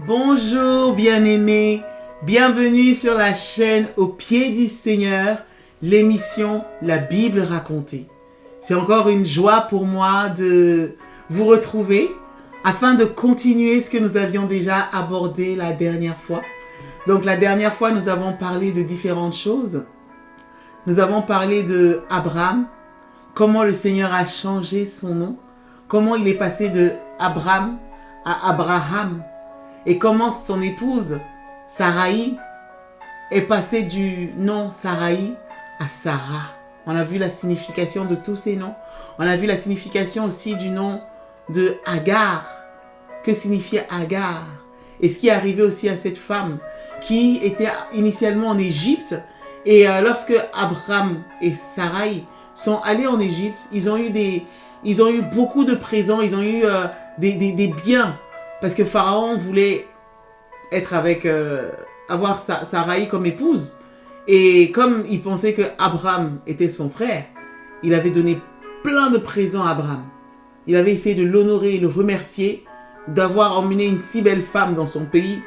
Bonjour bien-aimés, bienvenue sur la chaîne Au pied du Seigneur, l'émission La Bible racontée. C'est encore une joie pour moi de vous retrouver afin de continuer ce que nous avions déjà abordé la dernière fois. Donc la dernière fois, nous avons parlé de différentes choses. Nous avons parlé de Abraham, comment le Seigneur a changé son nom, comment il est passé de Abraham à Abraham, et comment son épouse, Saraï, est passée du nom Saraï à Sarah. On a vu la signification de tous ces noms. On a vu la signification aussi du nom de Agar. Que signifiait Agar? Et ce qui est arrivé aussi à cette femme qui était initialement en Égypte. Et lorsque Abraham et Saraï sont allés en Égypte, ils ont eu beaucoup de présents, ils ont eu des biens. Parce que Pharaon voulait être avoir Saraï comme épouse. Et comme il pensait que Abraham était son frère, il avait donné plein de présents à Abraham. Il avait essayé de l'honorer et le remercier d'avoir emmené une si belle femme dans son pays.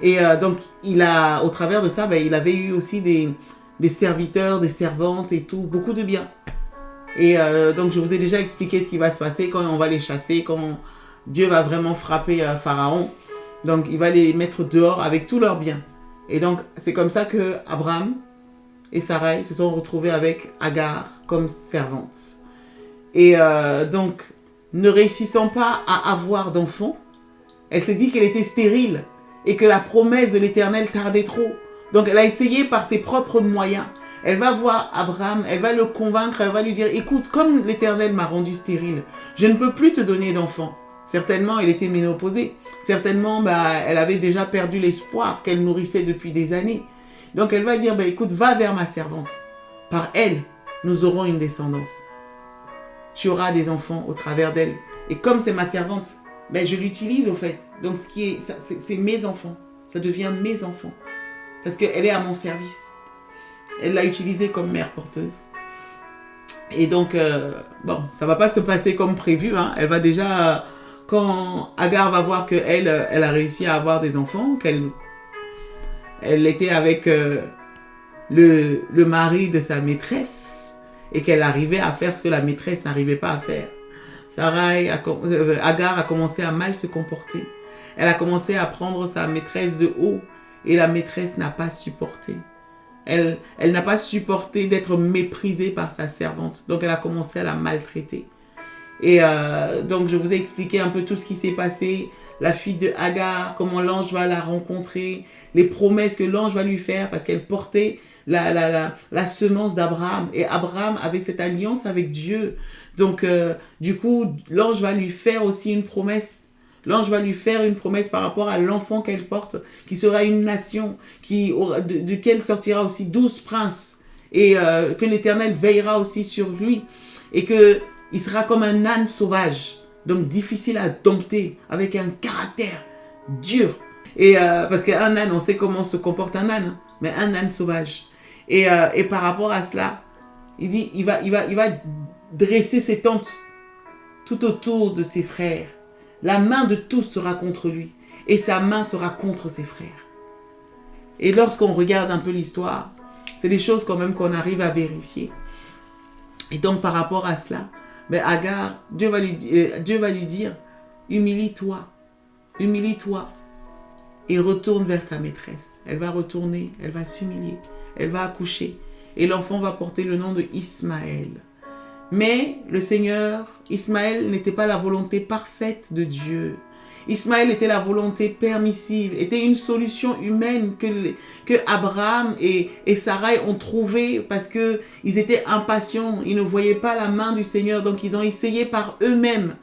Et donc, au travers de ça, il avait eu aussi des serviteurs, des servantes et tout, beaucoup de biens. Et donc, je vous ai déjà expliqué ce qui va se passer quand on va les chasser, quand Dieu va vraiment frapper Pharaon. Donc, il va les mettre dehors avec tous leurs biens. Et donc, c'est comme ça que Abraham et Saraï se sont retrouvés avec Agar comme servante. Et donc, ne réussissant pas à avoir d'enfants, elle s'est dit qu'elle était stérile et que la promesse de l'Éternel tardait trop. Donc, elle a essayé par ses propres moyens. Elle va voir Abraham, elle va le convaincre, elle va lui dire « Écoute, comme l'Éternel m'a rendu stérile, je ne peux plus te donner d'enfants. » Certainement, elle était ménopausée. Certainement, elle avait déjà perdu l'espoir qu'elle nourrissait depuis des années. Donc, elle va dire, écoute, va vers ma servante. Par elle, nous aurons une descendance. Tu auras des enfants au travers d'elle. Et comme c'est ma servante, je l'utilise au fait. Donc, c'est mes enfants. Ça devient mes enfants. Parce qu'elle est à mon service. Elle l'a utilisée comme mère porteuse. Et donc, ça ne va pas se passer comme prévu. Hein. Elle va déjà... Quand Agar va voir qu'elle a réussi à avoir des enfants, qu'elle était avec le mari de sa maîtresse et qu'elle arrivait à faire ce que la maîtresse n'arrivait pas à faire, Agar a commencé à mal se comporter. Elle a commencé à prendre sa maîtresse de haut et la maîtresse n'a pas supporté. Elle n'a pas supporté d'être méprisée par sa servante. Donc elle a commencé à la maltraiter. Et donc je vous ai expliqué un peu tout ce qui s'est passé, la fuite de Agar, comment l'ange va la rencontrer, les promesses que l'ange va lui faire parce qu'elle portait la semence d'Abraham. Et Abraham avait cette alliance avec Dieu. Donc du coup, l'ange va lui faire aussi une promesse. L'ange va lui faire une promesse par rapport à l'enfant qu'elle porte, qui sera une nation, duquel sortira aussi 12 princes. Et que l'Éternel veillera aussi sur lui. Et que il sera comme un âne sauvage, donc difficile à dompter, avec un caractère dur. Et parce qu'un âne, on sait comment se comporte un âne, mais un âne sauvage. Et par rapport à cela, il dit, il va dresser ses tentes tout autour de ses frères. La main de tous sera contre lui, et sa main sera contre ses frères. Et lorsqu'on regarde un peu l'histoire, c'est des choses quand même qu'on arrive à vérifier. Et donc par rapport à cela, Agar, Dieu va lui dire, humilie-toi et retourne vers ta maîtresse. Elle va retourner, elle va s'humilier, elle va accoucher et l'enfant va porter le nom de Ismaël. Mais le Seigneur, Ismaël n'était pas la volonté parfaite de Dieu. Ismaël était la volonté permissive, était une solution humaine que Abraham et Saraï ont trouvée parce qu'ils étaient impatients, ils ne voyaient pas la main du Seigneur, donc ils ont essayé par eux-mêmes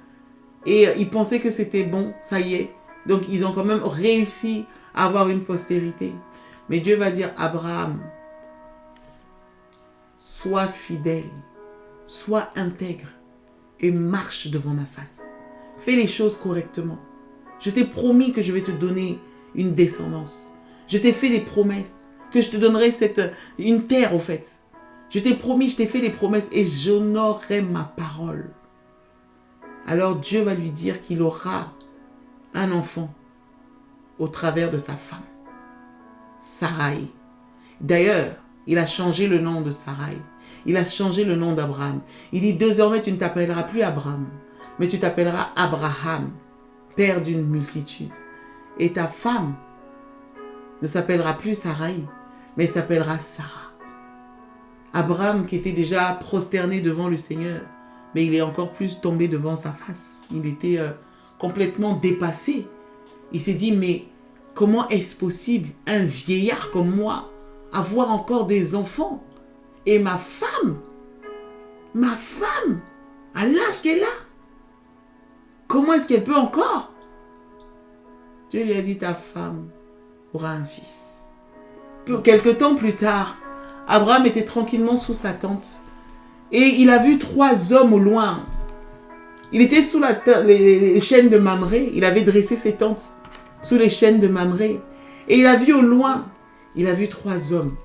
et ils pensaient que c'était bon, ça y est. Donc ils ont quand même réussi à avoir une postérité. Mais Dieu va dire, Abraham, sois fidèle, sois intègre et marche devant ma face. Fais les choses correctement. Je t'ai promis que je vais te donner une descendance. Je t'ai fait des promesses, que je te donnerai une terre au fait. Je t'ai promis, je t'ai fait des promesses et j'honorerai ma parole. Alors Dieu va lui dire qu'il aura un enfant au travers de sa femme, Sarai. D'ailleurs, il a changé le nom de Sarai. Il a changé le nom d'Abraham. Il dit, désormais, tu ne t'appelleras plus Abraham, mais tu t'appelleras Abraham, père d'une multitude. Et ta femme ne s'appellera plus Sarai, mais s'appellera Sarah. Abraham, qui était déjà prosterné devant le Seigneur, mais il est encore plus tombé devant sa face. Il était complètement dépassé. Il s'est dit, mais comment est-ce possible, un vieillard comme moi, avoir encore des enfants? Et ma femme, à l'âge qu'elle a, comment est-ce qu'elle peut encore? Dieu lui a dit, ta femme aura un fils. Quelque temps plus tard, Abraham était tranquillement sous sa tente et il a vu 3 hommes au loin. Il était sous les chênes de Mamré. Il avait dressé ses tentes sous les chênes de Mamré. Et il a vu au loin, il a vu 3 hommes.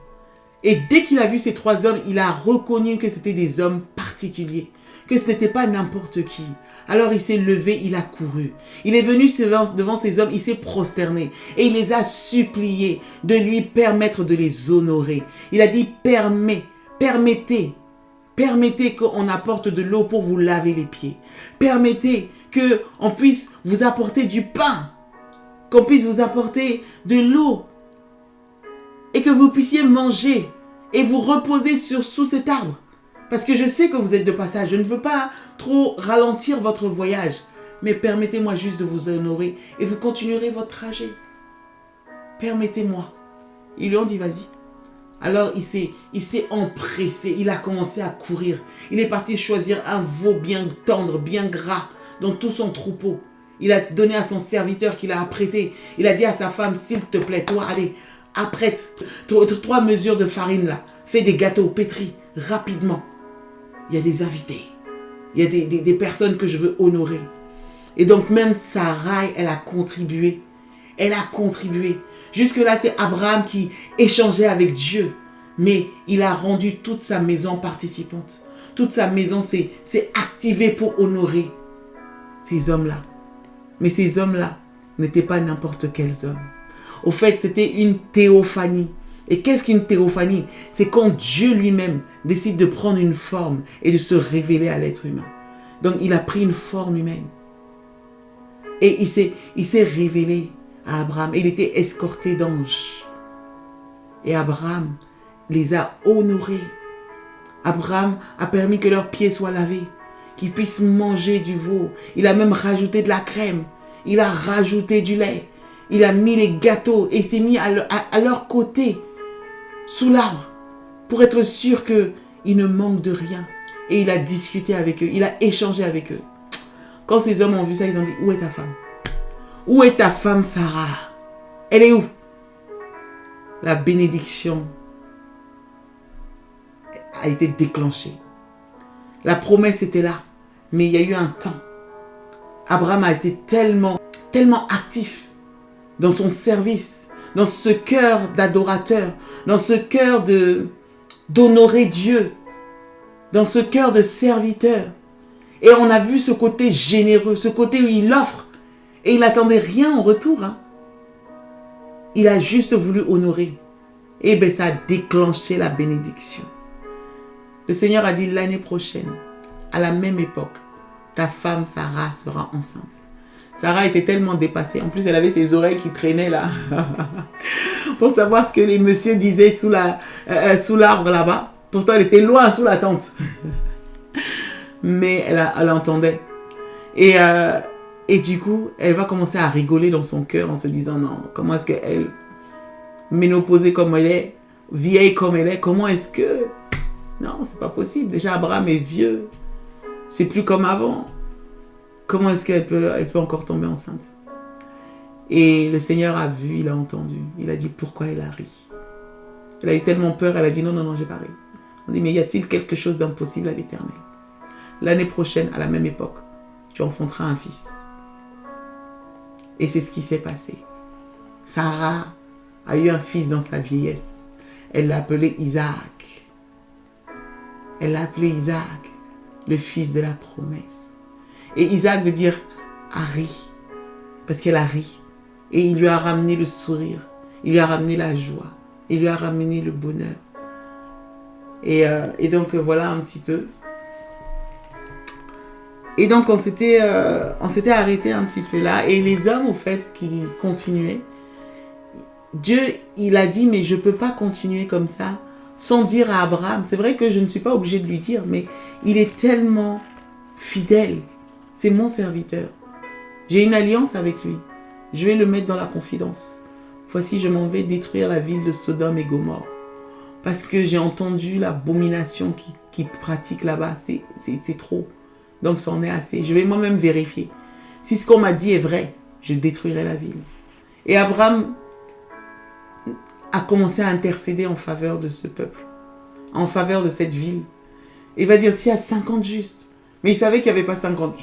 Et dès qu'il a vu ces 3 hommes, il a reconnu que c'était des hommes particuliers, que ce n'était pas n'importe qui. Alors il s'est levé, il a couru. Il est venu devant ces hommes, il s'est prosterné et il les a suppliés de lui permettre de les honorer. Il a dit, permettez qu'on apporte de l'eau pour vous laver les pieds. Permettez qu'on puisse vous apporter du pain, qu'on puisse vous apporter de l'eau et que vous puissiez manger et vous reposer sous cet arbre. Parce que je sais que vous êtes de passage. Je ne veux pas trop ralentir votre voyage. Mais permettez-moi juste de vous honorer et vous continuerez votre trajet. Permettez-moi. Ils lui ont dit, vas-y. Alors il s'est empressé. Il a commencé à courir. Il est parti choisir un veau bien tendre, bien gras, dans tout son troupeau. Il a donné à son serviteur qu'il a apprêté. Il a dit à sa femme, s'il te plaît, toi, allez, apprête 3 mesures de farine là. Fais des gâteaux, pétris, rapidement. Il y a des invités. Il y a des personnes que je veux honorer. Et donc même Sarai, elle a contribué. Elle a contribué. Jusque-là, c'est Abraham qui échangeait avec Dieu. Mais il a rendu toute sa maison participante. Toute sa maison s'est activée pour honorer ces hommes-là. Mais ces hommes-là n'étaient pas n'importe quels hommes. Au fait, c'était une théophanie. Et qu'est-ce qu'une théophanie? C'est quand Dieu lui-même décide de prendre une forme et de se révéler à l'être humain. Donc, il a pris une forme humaine. Et il s'est révélé à Abraham. Il était escorté d'anges. Et Abraham les a honorés. Abraham a permis que leurs pieds soient lavés, qu'ils puissent manger du veau. Il a même rajouté de la crème. Il a rajouté du lait. Il a mis les gâteaux et s'est mis à leur côté, sous l'arbre, pour être sûr qu'ils ne manquent de rien. Et il a discuté avec eux, il a échangé avec eux. Quand ces hommes ont vu ça, ils ont dit, où est ta femme? Où est ta femme Sarah? Elle est où? La bénédiction a été déclenchée. La promesse était là, mais il y a eu un temps. Abraham a été tellement actif dans son service, dans ce cœur d'adorateur, dans ce cœur d'honorer Dieu, dans ce cœur de serviteur. Et on a vu ce côté généreux, ce côté où il offre et il n'attendait rien en retour. Il a juste voulu honorer. Et bien ça a déclenché la bénédiction. Le Seigneur a dit l'année prochaine, à la même époque, ta femme Sarah sera enceinte. Sarah était tellement dépassée. En plus, elle avait ses oreilles qui traînaient là. Pour savoir ce que les messieurs disaient sous l'arbre là-bas. Pourtant, elle était loin, sous la tente. Mais elle entendait. Et du coup, elle va commencer à rigoler dans son cœur en se disant, non, comment est-ce qu'elle, ménopausée comme elle est, vieille comme elle est, comment est-ce que... Non, c'est pas possible. Déjà, Abraham est vieux. C'est plus comme avant. Comment est-ce qu'elle peut encore tomber enceinte? Et le Seigneur a vu, il a entendu. Il a dit, pourquoi elle a ri? Elle a eu tellement peur, elle a dit, non, j'ai pas ri. On dit, mais y a-t-il quelque chose d'impossible à l'Éternel? L'année prochaine, à la même époque, tu enfanteras un fils. Et c'est ce qui s'est passé. Sarah a eu un fils dans sa vieillesse. Elle l'a appelé Isaac. Elle l'a appelé Isaac, le fils de la promesse. Et Isaac veut dire a ri, parce qu'elle a ri. Et il lui a ramené le sourire. Il lui a ramené la joie. Il lui a ramené le bonheur. Et donc, voilà un petit peu. Et donc, on s'était arrêté un petit peu là. Et les hommes, au fait, qui continuaient, Dieu, il a dit, mais je ne peux pas continuer comme ça sans dire à Abraham. C'est vrai que je ne suis pas obligée de lui dire, mais il est tellement fidèle. C'est mon serviteur. J'ai une alliance avec lui. Je vais le mettre dans la confidence. Voici, je m'en vais détruire la ville de Sodome et Gomorrhe. Parce que j'ai entendu l'abomination qu'ils pratiquent là-bas. C'est trop. Donc, c'en est assez. Je vais moi-même vérifier. Si ce qu'on m'a dit est vrai, je détruirai la ville. Et Abraham a commencé à intercéder en faveur de ce peuple, en faveur de cette ville. Il va dire, s'il y a 50 justes. Mais il savait qu'il n'y avait pas 50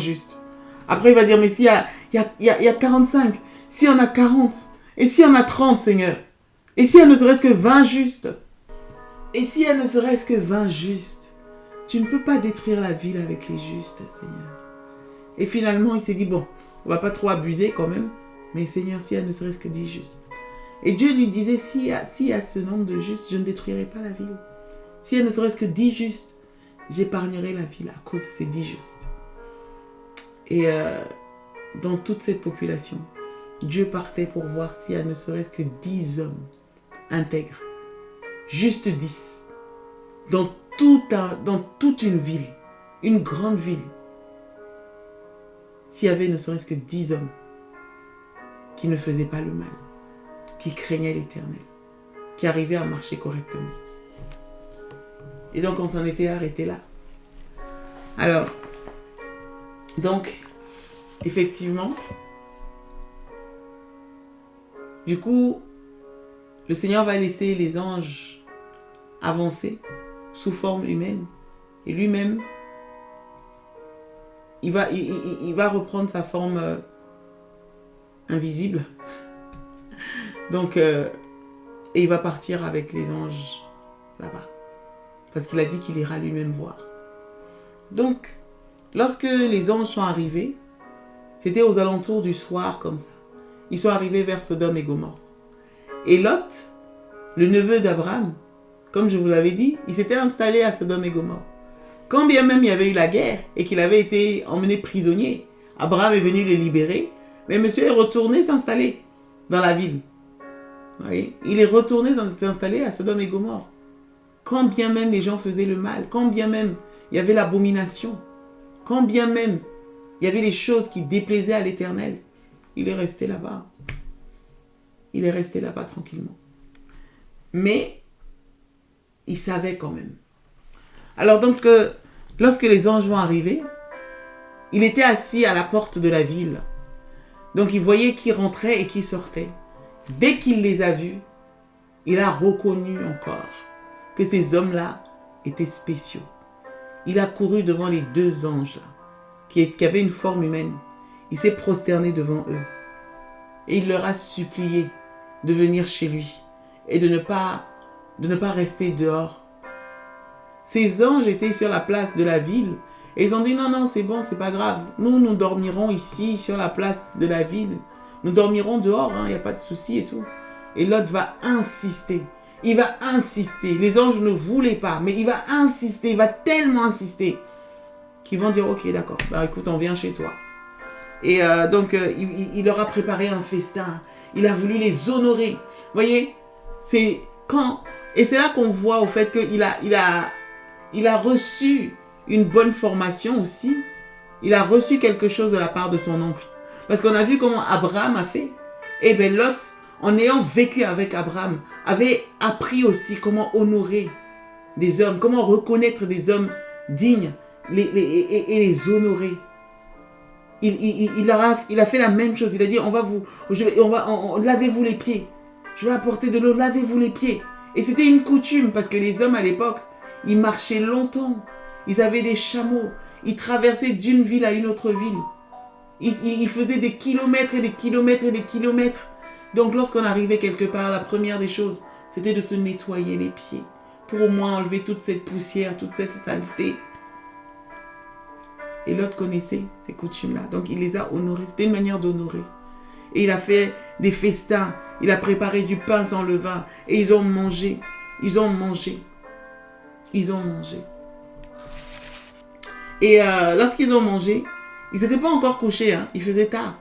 justes. Après, il va dire, mais s'il y a 45, s'il y en a 40, et s'il y en a 30, Seigneur, et s'il y a ne serait-ce que 20 justes, et s'il y a ne serait-ce que 20 justes, tu ne peux pas détruire la ville avec les justes, Seigneur. Et finalement, il s'est dit, bon, on va pas trop abuser quand même, mais Seigneur, s'il y a ne serait-ce que 10 justes. Et Dieu lui disait, s'il y a ce nombre de justes, je ne détruirai pas la ville. S'il y a ne serait-ce que 10 justes, j'épargnerai la ville à cause de ces 10 justes. Et dans toute cette population, Dieu partait pour voir s'il y a ne serait-ce que 10 hommes intègres. Juste 10. Dans toute une ville, une grande ville. S'il y avait ne serait-ce que 10 hommes qui ne faisaient pas le mal, qui craignaient l'Éternel, qui arrivaient à marcher correctement. Et donc on s'en était arrêté là. Alors, donc, effectivement, du coup, le Seigneur va laisser les anges avancer sous forme humaine. Et lui-même, il va reprendre sa forme invisible. Donc, et il va partir avec les anges là-bas. Parce qu'il a dit qu'il ira lui-même voir. Donc, lorsque les anges sont arrivés, c'était aux alentours du soir comme ça. Ils sont arrivés vers Sodome et Gomorrhe. Et Lot, le neveu d'Abraham, comme je vous l'avais dit, il s'était installé à Sodome et Gomorrhe. Quand bien même il y avait eu la guerre et qu'il avait été emmené prisonnier, Abraham est venu le libérer, mais monsieur est retourné s'installer dans la ville. Vous voyez? Il est retourné s'installer à Sodome et Gomorrhe. Quand bien même les gens faisaient le mal, quand bien même il y avait l'abomination, quand bien même il y avait des choses qui déplaisaient à l'Éternel, il est resté là-bas. Il est resté là-bas tranquillement. Mais il savait quand même. Alors donc, lorsque les anges vont arriver, il était assis à la porte de la ville. Donc il voyait qui rentrait et qui sortait. Dès qu'il les a vus, il a reconnu encore que ces hommes-là étaient spéciaux. Il a couru devant les deux anges qui avaient une forme humaine. Il s'est prosterné devant eux. Et il leur a supplié de venir chez lui et de ne pas rester dehors. Ces anges étaient sur la place de la ville et ils ont dit non, c'est bon, c'est pas grave. Nous dormirons ici sur la place de la ville. Nous dormirons dehors, il n'y a pas de souci et tout. Et Lot va insister. Il va insister. Les anges ne voulaient pas, mais il va insister. Il va tellement insister qu'ils vont dire ok, d'accord, bah écoute, on vient chez toi. Et donc, il leur a préparé un festin. Il a voulu les honorer. Vous voyez, c'est quand... Et c'est là qu'on voit au fait qu'il a reçu une bonne formation aussi. Il a reçu quelque chose de la part de son oncle. Parce qu'on a vu comment Abraham a fait. Et bien Lot, en ayant vécu avec Abraham, avait appris aussi comment honorer des hommes, comment reconnaître des hommes dignes et les honorer. Il a fait la même chose. Il a dit, lavez-vous les pieds. Je vais apporter de l'eau, lavez-vous les pieds. Et c'était une coutume parce que les hommes à l'époque, ils marchaient longtemps. Ils avaient des chameaux. Ils traversaient d'une ville à une autre ville. Ils faisaient des kilomètres et des kilomètres et des kilomètres. Donc lorsqu'on arrivait quelque part, la première des choses, c'était de se nettoyer les pieds. Pour au moins enlever toute cette poussière, toute cette saleté. Et l'autre connaissait ces coutumes-là. Donc il les a honorés. C'était une manière d'honorer. Et il a fait des festins. Il a préparé du pain sans levain. Et ils ont mangé. Ils ont mangé. Ils ont mangé. Et lorsqu'ils ont mangé, ils n'étaient pas encore couchés. Hein. Il faisait tard.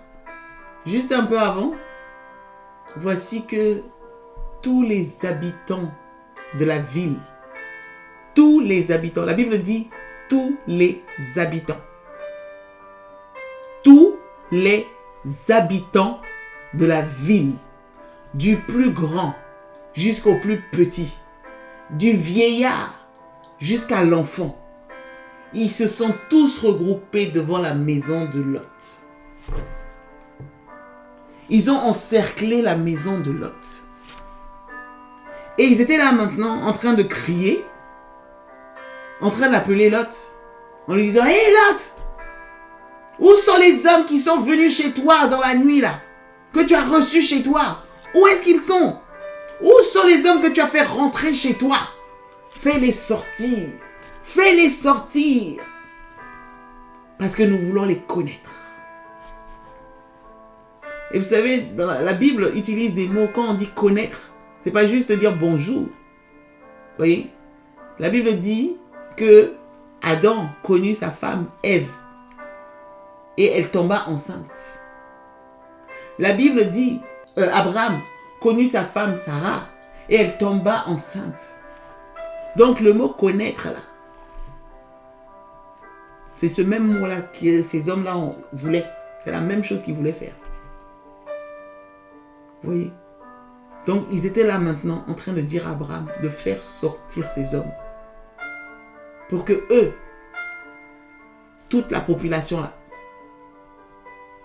Juste un peu avant, voici que tous les habitants de la ville, tous les habitants, la Bible dit tous les habitants, tous les habitants de la ville, du plus grand jusqu'au plus petit, du vieillard jusqu'à l'enfant, ils se sont tous regroupés devant la maison de Lot. Ils ont encerclé la maison de Lot. Et ils étaient là maintenant en train de crier, en train d'appeler Lot, en lui disant « Hé Lot, où sont les hommes qui sont venus chez toi dans la nuit là, que tu as reçus chez toi? Où est-ce qu'ils sont? Où sont les hommes que tu as fait rentrer chez toi? Fais-les sortir, fais-les sortir, parce que nous voulons les connaître. » Et vous savez, la Bible utilise des mots quand on dit connaître. C'est pas juste dire bonjour. Vous voyez? La Bible dit que Adam connut sa femme Ève et elle tomba enceinte. La Bible dit Abraham connut sa femme Sarah et elle tomba enceinte. Donc le mot connaître là, c'est ce même mot là que ces hommes-là voulaient. C'est la même chose qu'ils voulaient faire. Vous voyez? Donc, ils étaient là maintenant en train de dire à Abraham de faire sortir ces hommes. Pour que eux, toute la population là,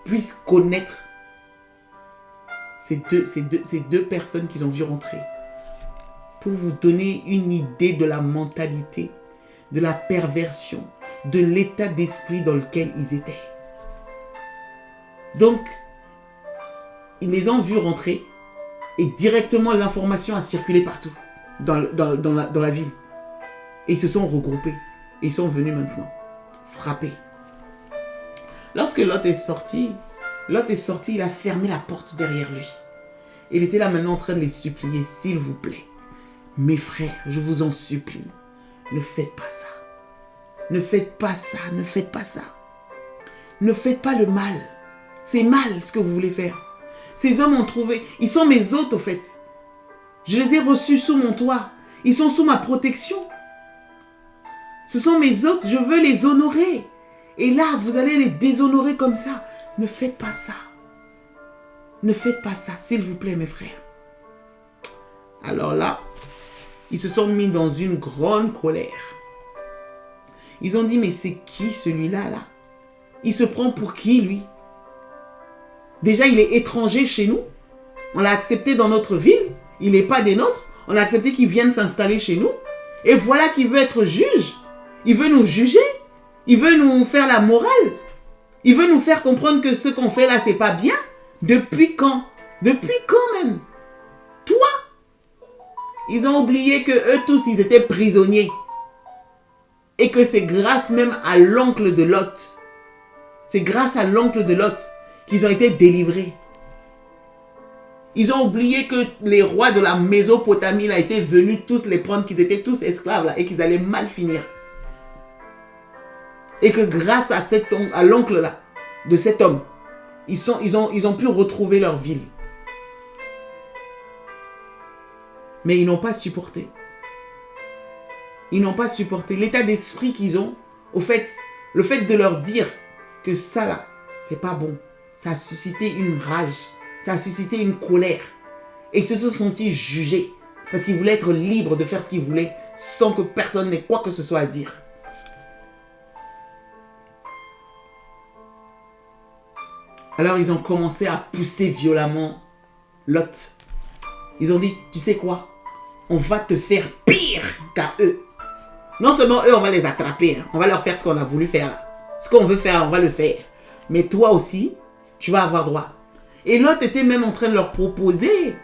puisse connaître ces deux personnes qu'ils ont vu rentrer. Pour vous donner une idée de la mentalité, de la perversion, de l'état d'esprit dans lequel ils étaient. Donc, ils les ont vus rentrer et directement l'information a circulé partout dans la ville. Et ils se sont regroupés et ils sont venus maintenant frapper. Lorsque Lot est sorti, il a fermé la porte derrière lui. Il était là maintenant en train de les supplier, s'il vous plaît, mes frères, je vous en supplie, ne faites pas ça. Ne faites pas ça, ne faites pas ça. Ne faites pas le mal. C'est mal ce que vous voulez faire. Ces hommes ont trouvé, ils sont mes hôtes au fait. Je les ai reçus sous mon toit. Ils sont sous ma protection. Ce sont mes hôtes, je veux les honorer. Et là, vous allez les déshonorer comme ça. Ne faites pas ça. Ne faites pas ça, s'il vous plaît, mes frères. Alors là, ils se sont mis dans une grande colère. Ils ont dit, mais c'est qui celui-là, là? Il se prend pour qui, lui? Déjà, il est étranger chez nous. On l'a accepté dans notre ville. Il n'est pas des nôtres. On a accepté qu'il vienne s'installer chez nous. Et voilà qu'il veut être juge. Il veut nous juger. Il veut nous faire la morale. Il veut nous faire comprendre que ce qu'on fait là, c'est pas bien. Depuis quand? Depuis quand même? Toi? Ils ont oublié que eux tous, ils étaient prisonniers. Et que c'est grâce même à l'oncle de Lot. C'est grâce à l'oncle de Lot qu'ils ont été délivrés. Ils ont oublié que les rois de la Mésopotamie là, étaient venus tous les prendre, qu'ils étaient tous esclaves là, et qu'ils allaient mal finir. Et que grâce à l'oncle là, de cet homme, ils ont pu retrouver leur ville. Mais ils n'ont pas supporté. Ils n'ont pas supporté l'état d'esprit qu'ils ont. Au fait, le fait de leur dire que ça là, c'est pas bon. Ça a suscité une rage. Ça a suscité une colère. Et ils se sont sentis jugés. Parce qu'ils voulaient être libres de faire ce qu'ils voulaient sans que personne n'ait quoi que ce soit à dire. Alors ils ont commencé à pousser violemment Lot. Ils ont dit, tu sais quoi? On va te faire pire qu'à eux. Non seulement eux, on va les attraper. Hein. On va leur faire ce qu'on a voulu faire. Là. Ce qu'on veut faire, on va le faire. Mais toi aussi, tu vas avoir droit. Et Lot était même en train de leur proposer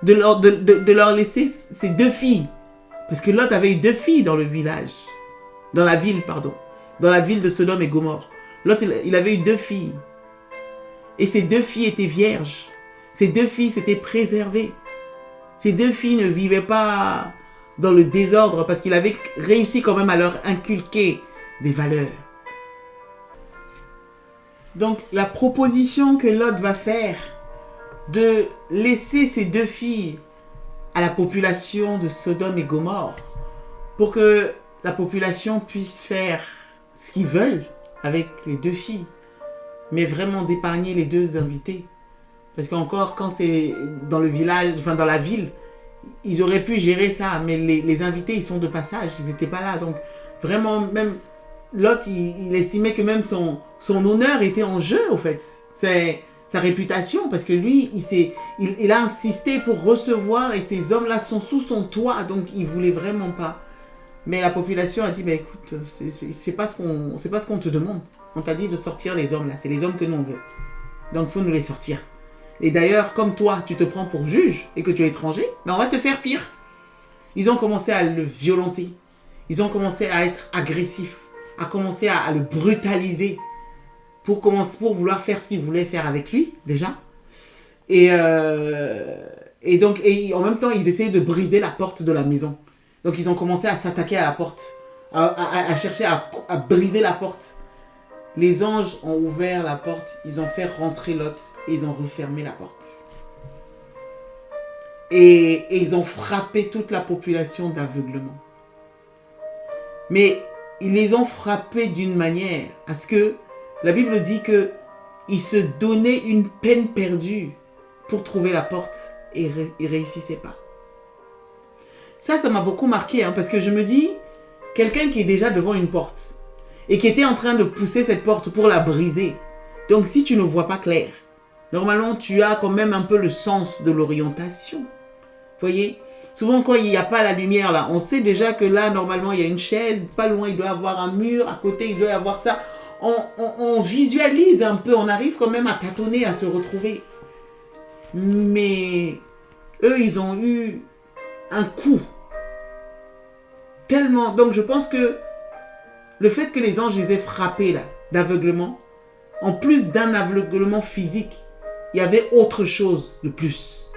de leur laisser ses 2 filles. Parce que Lot avait eu 2 filles dans le village. Dans la ville, pardon. Dans la ville de Sodome et Gomorrhe. Lot, il avait eu 2 filles. Et ces 2 filles étaient vierges. Ces 2 filles s'étaient préservées. Ces 2 filles ne vivaient pas dans le désordre parce qu'il avait réussi quand même à leur inculquer des valeurs. Donc la proposition que Lot va faire de laisser ces 2 filles à la population de Sodome et Gomorrhe pour que la population puisse faire ce qu'ils veulent avec les 2 filles, mais vraiment d'épargner les 2 invités. Parce qu'encore, quand c'est dans le village, enfin dans la ville, ils auraient pu gérer ça, mais les invités, ils sont de passage, ils n'étaient pas là. Donc vraiment, même Lot, il estimait que même son honneur était en jeu, au fait. C'est sa réputation, parce que lui, il a insisté pour recevoir, et ces hommes-là sont sous son toit, donc il ne voulait vraiment pas. Mais la population a dit, bah, écoute, c'est pas ce qu'on te demande. On t'a dit de sortir les hommes là, c'est les hommes que nous on veut. Donc il faut nous les sortir. Et d'ailleurs, comme toi, tu te prends pour juge et que tu es étranger, ben on va te faire pire. Ils ont commencé à le violenter. Ils ont commencé à être agressifs, à commencer à le brutaliser pour vouloir faire ce qu'ils voulaient faire avec lui, déjà. Et donc, en même temps, ils essayaient de briser la porte de la maison. Donc, ils ont commencé à s'attaquer à la porte, à chercher à briser la porte. Les anges ont ouvert la porte, ils ont fait rentrer Lot et ils ont refermé la porte. Et ils ont frappé toute la population d'aveuglement. Mais ils les ont frappés d'une manière à ce que la Bible dit qu'ils se donnaient une peine perdue pour trouver la porte et ils ne réussissaient pas. Ça m'a beaucoup marqué, parce que je me dis, quelqu'un qui est déjà devant une porte et qui était en train de pousser cette porte pour la briser. Donc si tu ne vois pas clair, normalement tu as quand même un peu le sens de l'orientation. Vous voyez ? Souvent quand il n'y a pas la lumière là, on sait déjà que là normalement il y a une chaise, pas loin il doit y avoir un mur, à côté il doit y avoir ça. On visualise un peu, on arrive quand même à tâtonner, à se retrouver. Mais eux ils ont eu un coup. Tellement. Donc je pense que le fait que les anges les aient frappés là, d'aveuglement, en plus d'un aveuglement physique, il y avait autre chose de plus.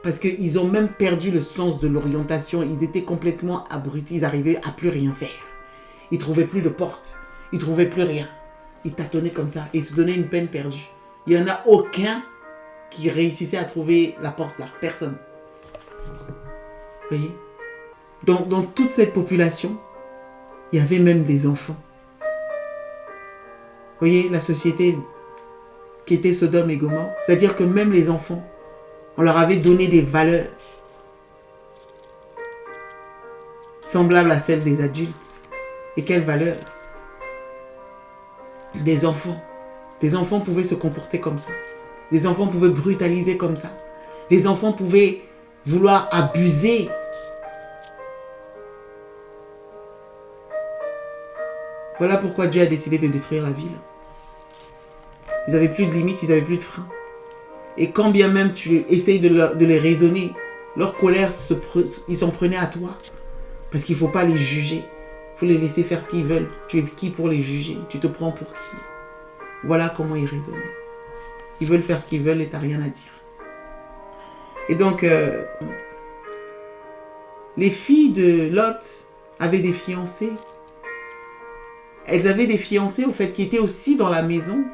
Parce qu'ils ont même perdu le sens de l'orientation. Ils étaient complètement abrutis. Ils n'arrivaient à plus rien faire. Ils ne trouvaient plus de porte. Ils ne trouvaient plus rien. Ils tâtonnaient comme ça. Et ils se donnaient une peine perdue. Il n'y en a aucun qui réussissait à trouver la porte là. Personne. Vous voyez ? Dans toute cette population, il y avait même des enfants. Vous voyez, la société qui était Sodome et Gomorrhe, c'est-à-dire que même les enfants, on leur avait donné des valeurs semblables à celles des adultes. Et quelles valeurs ? Des enfants. Des enfants pouvaient se comporter comme ça. Des enfants pouvaient brutaliser comme ça. Des enfants pouvaient vouloir abuser. Voilà pourquoi Dieu a décidé de détruire la ville. Ils n'avaient plus de limites, ils n'avaient plus de frein. Et quand bien même tu essayes de les raisonner, leur colère, ils s'en prenaient à toi. Parce qu'il ne faut pas les juger. Il faut les laisser faire ce qu'ils veulent. Tu es qui pour les juger? Tu te prends pour qui? Voilà comment ils raisonnaient. Ils veulent faire ce qu'ils veulent et tu n'as rien à dire. Et donc, les filles de Lot avaient des fiancés. Elles avaient des fiancés, au fait, qui étaient aussi dans la maison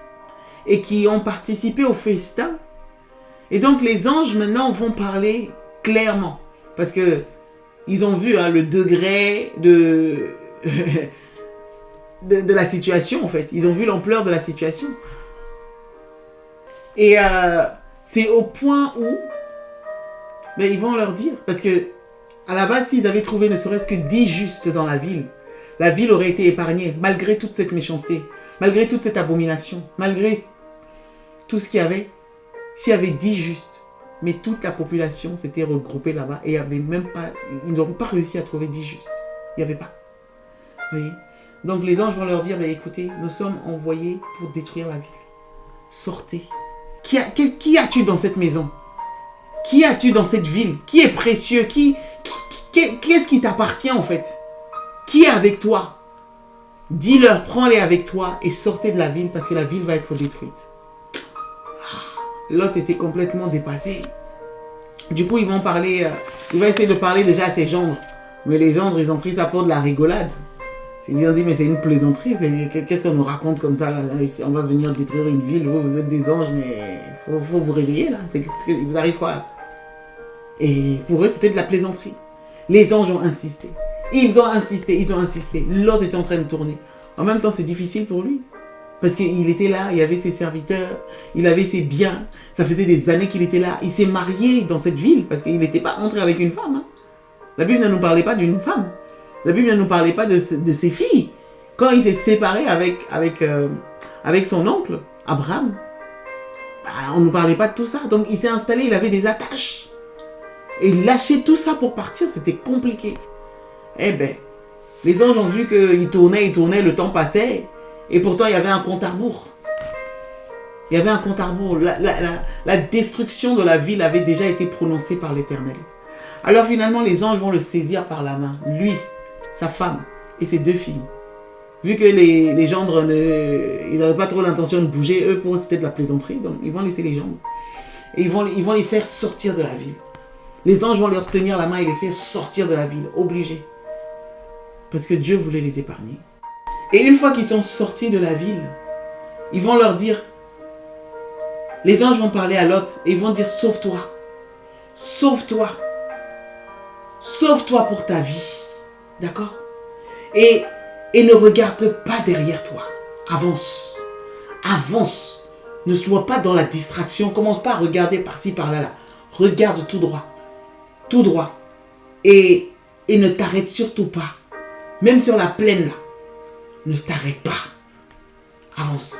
et qui ont participé au festin. Et donc, les anges, maintenant, vont parler clairement. Parce que ils ont vu le degré de la situation, en fait. Ils ont vu l'ampleur de la situation. Et c'est au point où ils vont leur dire, parce que à la base, s'ils avaient trouvé ne serait-ce que 10 justes dans la ville aurait été épargnée, malgré toute cette méchanceté, malgré toute cette abomination, malgré tout ce qu'il y avait. S'il y avait 10 justes, mais toute la population s'était regroupée là-bas et ils n'ont pas réussi à trouver 10 justes. Il n'y avait pas. Vous voyez? Donc les anges vont leur dire, écoutez, nous sommes envoyés pour détruire la ville. Sortez. Qui as-tu dans cette maison? Qui as-tu dans cette ville? Qui est précieux? Qu'est-ce qui t'appartient en fait? Qui est avec toi? Dis-leur, prends-les avec toi et sortez de la ville parce que la ville va être détruite. Lot était complètement dépassé. Du coup, il va essayer de parler déjà à ses gendres. Mais les gendres, ils ont pris ça pour de la rigolade. Ils ont dit, mais c'est une plaisanterie. Qu'est-ce qu'on nous raconte comme ça là? On va venir détruire une ville. Vous êtes des anges, mais faut vous réveiller là. Il vous arrive quoi là? Et pour eux, c'était de la plaisanterie. Les anges ont insisté. Ils ont insisté. L'autre était en train de tourner. En même temps, c'est difficile pour lui. Parce qu'il était là, il avait ses serviteurs, il avait ses biens. Ça faisait des années qu'il était là. Il s'est marié dans cette ville parce qu'il n'était pas entré avec une femme. Hein. La Bible ne nous parlait pas d'une femme. La Bible ne nous parlait pas de ses filles. Quand il s'est séparé avec son oncle, Abraham, on ne nous parlait pas de tout ça. Donc il s'est installé, il avait des attaches. Et lâcher tout ça pour partir, c'était compliqué. Eh bien, les anges ont vu qu'il tournait, le temps passait. Et pourtant, il y avait un compte à rebours. Il y avait un compte à rebours. La destruction de la ville avait déjà été prononcée par l'Éternel. Alors finalement, les anges vont le saisir par la main. Lui, sa femme et ses 2 filles. Vu que les gendres, ils n'avaient pas trop l'intention de bouger, eux, pour eux, c'était de la plaisanterie. Donc, ils vont laisser les gendres. Et ils vont les faire sortir de la ville. Les anges vont leur tenir la main et les faire sortir de la ville. Obligés. Parce que Dieu voulait les épargner. Et une fois qu'ils sont sortis de la ville, ils vont leur dire, les anges vont parler à Lot et ils vont dire, sauve-toi, sauve-toi, sauve-toi pour ta vie, d'accord? Et ne regarde pas derrière toi, avance, avance, ne sois pas dans la distraction, commence pas à regarder par-ci, par-là, regarde tout droit, et ne t'arrête surtout pas, même sur la plaine là. Ne t'arrête pas. Avance.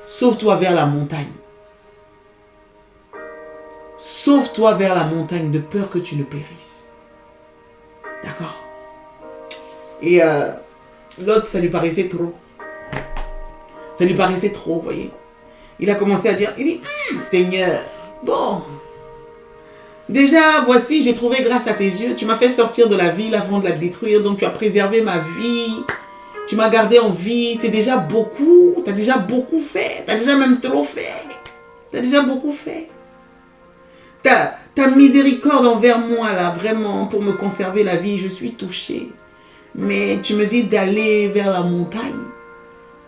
Sauve-toi vers la montagne. Sauve-toi vers la montagne de peur que tu ne périsses. D'accord? Et l'autre, ça lui paraissait trop. Ça lui paraissait trop, vous voyez. Il a commencé à dire, il dit, Seigneur, bon. Déjà, voici, j'ai trouvé grâce à tes yeux. Tu m'as fait sortir de la ville avant de la détruire. Donc, tu as préservé ma vie. Tu m'as gardé en vie, c'est déjà beaucoup. Tu as déjà beaucoup fait. Tu as déjà même trop fait. Tu as déjà beaucoup fait. Ta miséricorde envers moi, là, vraiment, pour me conserver la vie, je suis touchée. Mais tu me dis d'aller vers la montagne.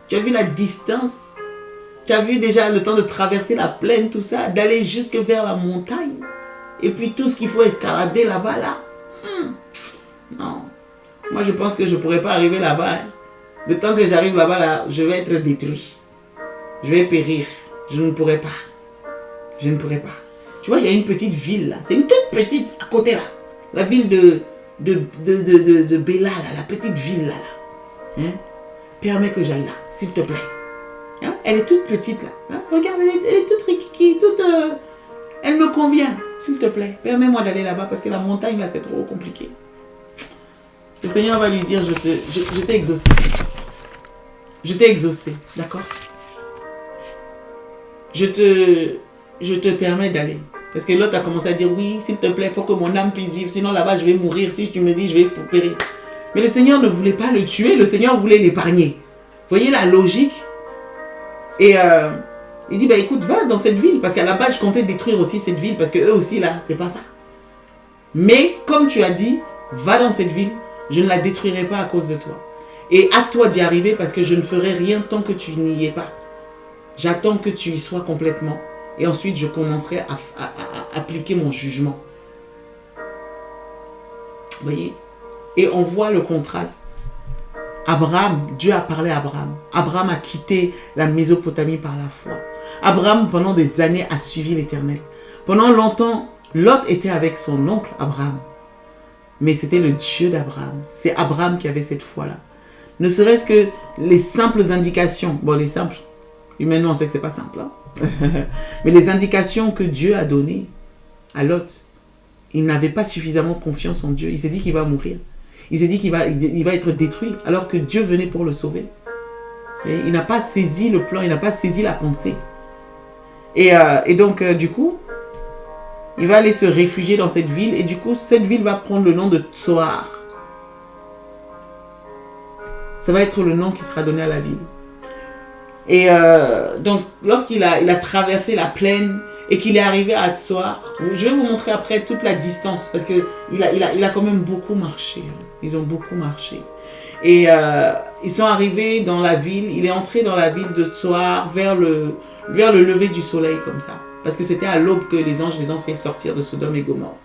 Tu as vu la distance. Tu as vu déjà le temps de traverser la plaine, tout ça, d'aller jusque vers la montagne. Et puis tout ce qu'il faut escalader là-bas, là. Non. Moi, je pense que je ne pourrais pas arriver là-bas. Hein. Le temps que j'arrive là-bas, là, je vais être détruit. Je vais périr. Je ne pourrai pas. Je ne pourrai pas. Tu vois, il y a une petite ville là. C'est une toute petite à côté là. La ville de Béla, là. La petite ville là. Hein? Permets que j'aille là, s'il te plaît. Hein? Elle est toute petite là. Hein? Regarde, elle est toute rikiki, toute... elle me convient, s'il te plaît. Permets-moi d'aller là-bas parce que la montagne là, c'est trop compliqué. Le Seigneur va lui dire, je t'ai exaucé. Je t'ai exaucé, d'accord? Je te permets d'aller. Parce que l'autre a commencé à dire, oui, s'il te plaît, pour que mon âme puisse vivre. Sinon là-bas, je vais mourir. Si tu me dis, je vais périr. Mais le Seigneur ne voulait pas le tuer. Le Seigneur voulait l'épargner. Vous voyez la logique? Et il dit, bah écoute, va dans cette ville. Parce qu'à la base, je comptais détruire aussi cette ville. Parce que eux aussi, là, c'est pas ça. Mais comme tu as dit, va dans cette ville. Je ne la détruirai pas à cause de toi. Et à toi d'y arriver parce que je ne ferai rien tant que tu n'y es pas. J'attends que tu y sois complètement. Et ensuite, je commencerai à appliquer mon jugement. Vous voyez? Et on voit le contraste. Abraham, Dieu a parlé à Abraham. Abraham a quitté la Mésopotamie par la foi. Abraham, pendant des années, a suivi l'Éternel. Pendant longtemps, Lot était avec son oncle Abraham. Mais c'était le Dieu d'Abraham. C'est Abraham qui avait cette foi-là. Ne serait-ce que les simples indications. Bon, les simples. Humainement, on sait que ce n'est pas simple. Hein? Mais les indications que Dieu a données à Lot, il n'avait pas suffisamment confiance en Dieu. Il s'est dit qu'il va mourir. Il s'est dit qu'il va être détruit. Alors que Dieu venait pour le sauver. Et il n'a pas saisi le plan. Il n'a pas saisi la pensée. Et donc, du coup, il va aller se réfugier dans cette ville. Et du coup, cette ville va prendre le nom de Tsoar. Ça va être le nom qui sera donné à la ville. Et donc, lorsqu'il a traversé la plaine et qu'il est arrivé à Tsoar, je vais vous montrer après toute la distance parce qu'il a quand même beaucoup marché. Ils ont beaucoup marché. Et ils sont arrivés dans la ville, il est entré dans la ville de Tsoar vers le lever du soleil comme ça. Parce que c'était à l'aube que les anges les ont fait sortir de Sodome et Gomorrhe.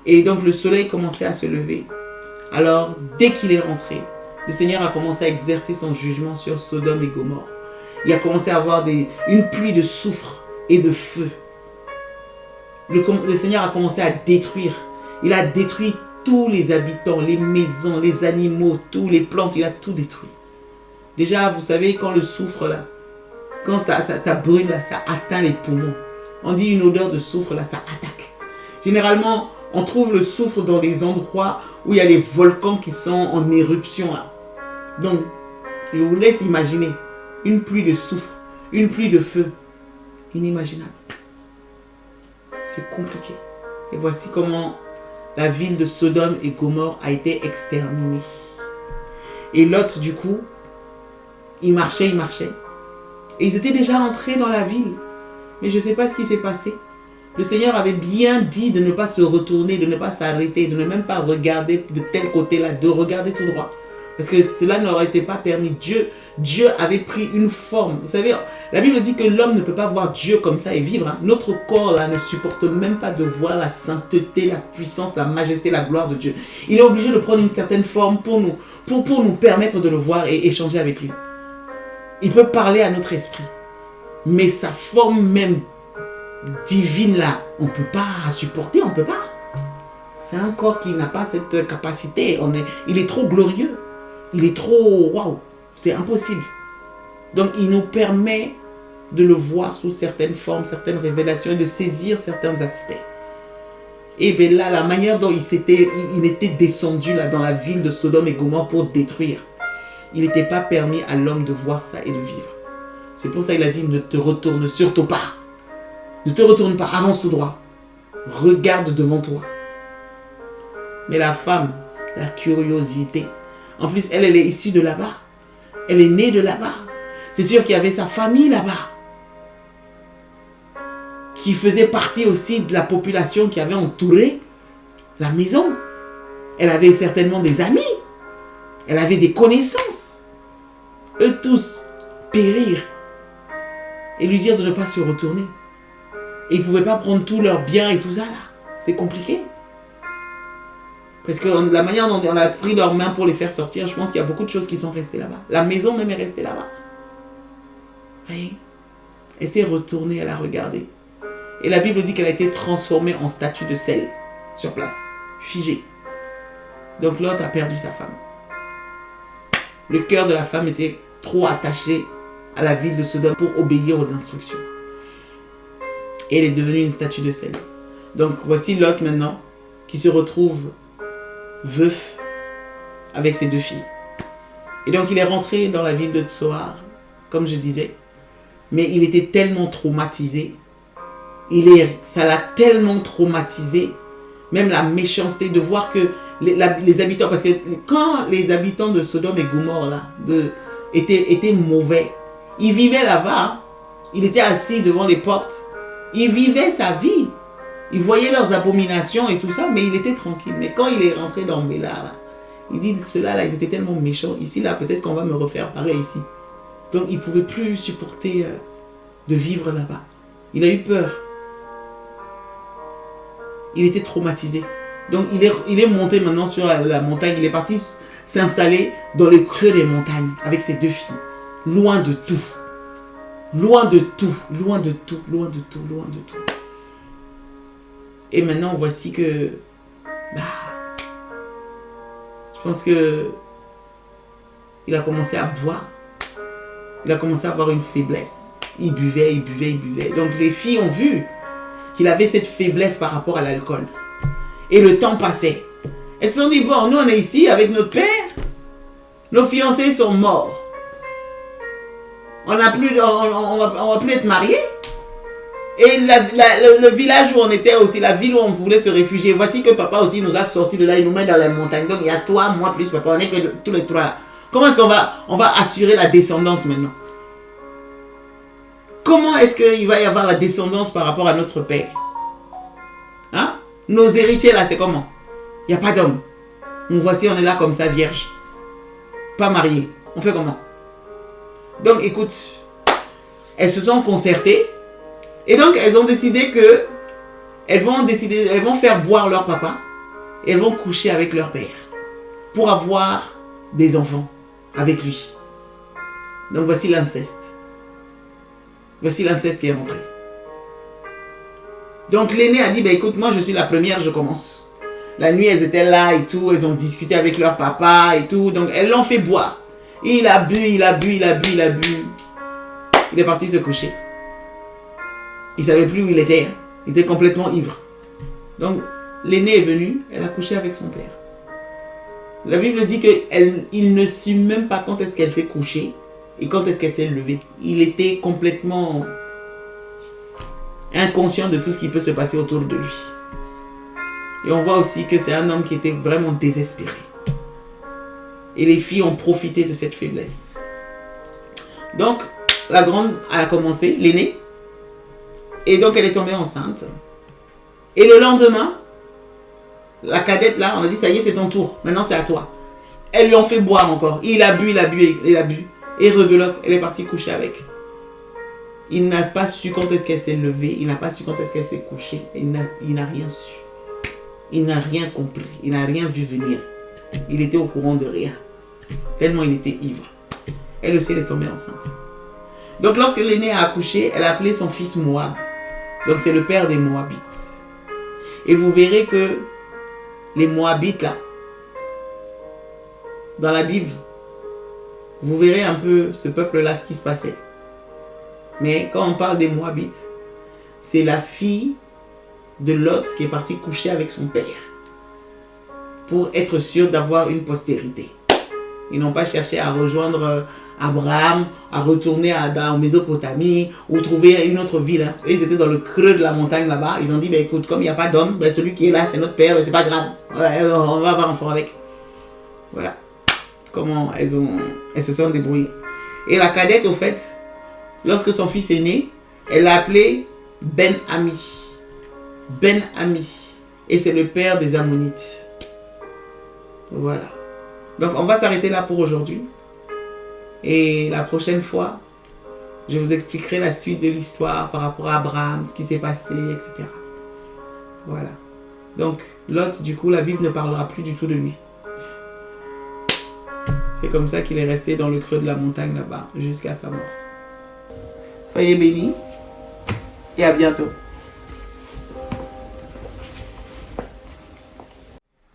Et donc le soleil commençait à se lever. Alors, dès qu'il est rentré, le Seigneur a commencé à exercer son jugement sur Sodome et Gomorrhe. Il a commencé à avoir une pluie de soufre et de feu. Le Seigneur a commencé à détruire. Il a détruit tous les habitants, les maisons, les animaux, tous les plantes. Il a tout détruit. Déjà, vous savez, quand le soufre là, quand ça brûle là, ça atteint les poumons. On dit une odeur de soufre là, ça attaque. Généralement, on trouve le soufre dans des endroits où il y a les volcans qui sont en éruption là. Donc, je vous laisse imaginer une pluie de soufre, une pluie de feu. Inimaginable. C'est compliqué. Et voici comment la ville de Sodome et Gomorrhe a été exterminée. Et Lot, du coup, il marchait. Et ils étaient déjà entrés dans la ville. Mais je ne sais pas ce qui s'est passé. Le Seigneur avait bien dit de ne pas se retourner, de ne pas s'arrêter, de ne même pas regarder de tel côté-là, de regarder tout droit. Parce que cela n'aurait été pas permis. Dieu avait pris une forme. Vous savez, la Bible dit que l'homme ne peut pas voir Dieu comme ça et vivre. Notre corps là ne supporte même pas de voir la sainteté, la puissance, la majesté, la gloire de Dieu. Il est obligé de prendre une certaine forme pour nous permettre de le voir et échanger avec lui. Il peut parler à notre esprit. Mais sa forme même divine là, on ne peut pas supporter, on ne peut pas. C'est un corps qui n'a pas cette capacité. Il est trop glorieux. Il est trop... Waouh! C'est impossible. Donc, il nous permet de le voir sous certaines formes, certaines révélations et de saisir certains aspects. Et bien là, la manière dont il était descendu là, dans la ville de Sodome et Gomorrhe pour détruire, il n'était pas permis à l'homme de voir ça et de vivre. C'est pour ça qu'il a dit, ne te retourne surtout pas. Ne te retourne pas, avance tout droit. Regarde devant toi. Mais la femme, la curiosité. En plus, elle est issue de là-bas. Elle est née de là-bas. C'est sûr qu'il y avait sa famille là-bas. Qui faisait partie aussi de la population qui avait entouré la maison. Elle avait certainement des amis. Elle avait des connaissances. Eux tous périrent. Et lui dire de ne pas se retourner. Et ils ne pouvaient pas prendre tous leurs biens et tout ça là. C'est compliqué. Parce que la manière dont on a pris leurs mains pour les faire sortir, je pense qu'il y a beaucoup de choses qui sont restées là-bas. La maison même est restée là-bas. Oui. Elle s'est retournée, elle a regardé. Et la Bible dit qu'elle a été transformée en statue de sel sur place, figée. Donc Lot a perdu sa femme. Le cœur de la femme était trop attaché à la ville de Sodome pour obéir aux instructions. Et elle est devenue une statue de sel. Donc voici Lot maintenant qui se retrouve veuf avec ses 2 filles. Et donc il est rentré dans la ville de Tsoar, comme je disais. Mais il était tellement traumatisé. Ça l'a tellement traumatisé. Même la méchanceté de voir que les habitants... Parce que quand les habitants de Sodome et Gomorrhe là, étaient mauvais, ils vivaient là-bas. Il était assis devant les portes. Il vivait sa vie. Il voyait leurs abominations et tout ça, mais il était tranquille. Mais quand il est rentré dans Béla, là, il dit, ceux-là, là, ils étaient tellement méchants. Ici, là, peut-être qu'on va me refaire pareil ici. Donc, il ne pouvait plus supporter de vivre là-bas. Il a eu peur. Il était traumatisé. Donc, il est monté maintenant sur la montagne. Il est parti s'installer dans le creux des montagnes avec ses 2 filles. Loin de tout. Loin de tout. Loin de tout. Loin de tout. Loin de tout. Et maintenant, voici que, je pense que il a commencé à boire. Il a commencé à avoir une faiblesse. Il buvait. Donc les filles ont vu qu'il avait cette faiblesse par rapport à l'alcool. Et le temps passait. Elles se sont dit, bon, nous on est ici avec notre père. Nos fiancés sont morts. On va plus être mariés. Et le village où on était aussi, la ville où on voulait se réfugier, voici que papa aussi nous a sortis de là, il nous met dans la montagne. Donc il y a toi, moi plus papa, on est que tous les 3 là. Comment est-ce qu'on va assurer la descendance maintenant? Comment est-ce qu'il va y avoir la descendance par rapport à notre père? Hein? Nos héritiers là, c'est comment? Il n'y a pas d'homme. Voici, on est là comme ça, vierge. Pas marié. On fait comment? Donc, écoute, elles se sont concertées. Et donc, elles ont décidé que elles vont faire boire leur papa. Et elles vont coucher avec leur père. Pour avoir des enfants avec lui. Donc, voici l'inceste. Voici l'inceste qui est rentré. Donc, l'aînée a dit, ben, écoute, moi, je suis la première, je commence. La nuit, elles étaient là et tout. Elles ont discuté avec leur papa et tout. Donc, elles l'ont fait boire. Il a bu, il a bu, il a bu, il a bu. Il est parti se coucher. Il ne savait plus où il était. Hein. Il était complètement ivre. Donc, l'aînée est venue. Elle a couché avec son père. La Bible dit qu'il ne sut même pas quand est-ce qu'elle s'est couchée et quand est-ce qu'elle s'est levée. Il était complètement inconscient de tout ce qui peut se passer autour de lui. Et on voit aussi que c'est un homme qui était vraiment désespéré. Et les filles ont profité de cette faiblesse. Donc, la grande a commencé, l'aînée. Et donc, elle est tombée enceinte. Et le lendemain, la cadette là, on a dit, ça y est, c'est ton tour. Maintenant, c'est à toi. Elles lui ont fait boire encore. Il a bu, il a bu, il a bu. Et rebelote, elle est partie coucher avec. Il n'a pas su quand est-ce qu'elle s'est levée. Il n'a pas su quand est-ce qu'elle s'est couchée. Il n'a rien su. Il n'a rien compris. Il n'a rien vu venir. Il était au courant de rien. Tellement il était ivre. Elle aussi, elle est tombée enceinte. Donc, lorsque l'aînée a accouché, elle a appelé son fils Moab. Donc, c'est le père des Moabites. Et vous verrez que les Moabites, là, dans la Bible, vous verrez un peu ce peuple-là, ce qui se passait. Mais quand on parle des Moabites, c'est la fille de Lot qui est partie coucher avec son père pour être sûr d'avoir une postérité. Ils n'ont pas cherché à rejoindre Abraham, à retourner en Mésopotamie ou trouver une autre ville. Hein. Ils étaient dans le creux de la montagne là-bas. Ils ont dit, ben, écoute, comme il n'y a pas d'homme, ben, celui qui est là, c'est notre père, ben, c'est pas grave. Ouais, on va avoir un enfant avec. Voilà. Comment elles se sont débrouillées. Et la cadette, au fait, lorsque son fils est né, elle l'a appelé Ben-Ami. Ben-Ami. Et c'est le père des Ammonites. Voilà. Donc, on va s'arrêter là pour aujourd'hui. Et la prochaine fois, je vous expliquerai la suite de l'histoire par rapport à Abraham, ce qui s'est passé, etc. Voilà. Donc, Lot, du coup, la Bible ne parlera plus du tout de lui. C'est comme ça qu'il est resté dans le creux de la montagne là-bas, jusqu'à sa mort. Soyez bénis et à bientôt.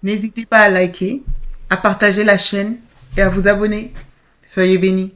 N'hésitez pas à liker, à partager la chaîne et à vous abonner. Soyez bénis.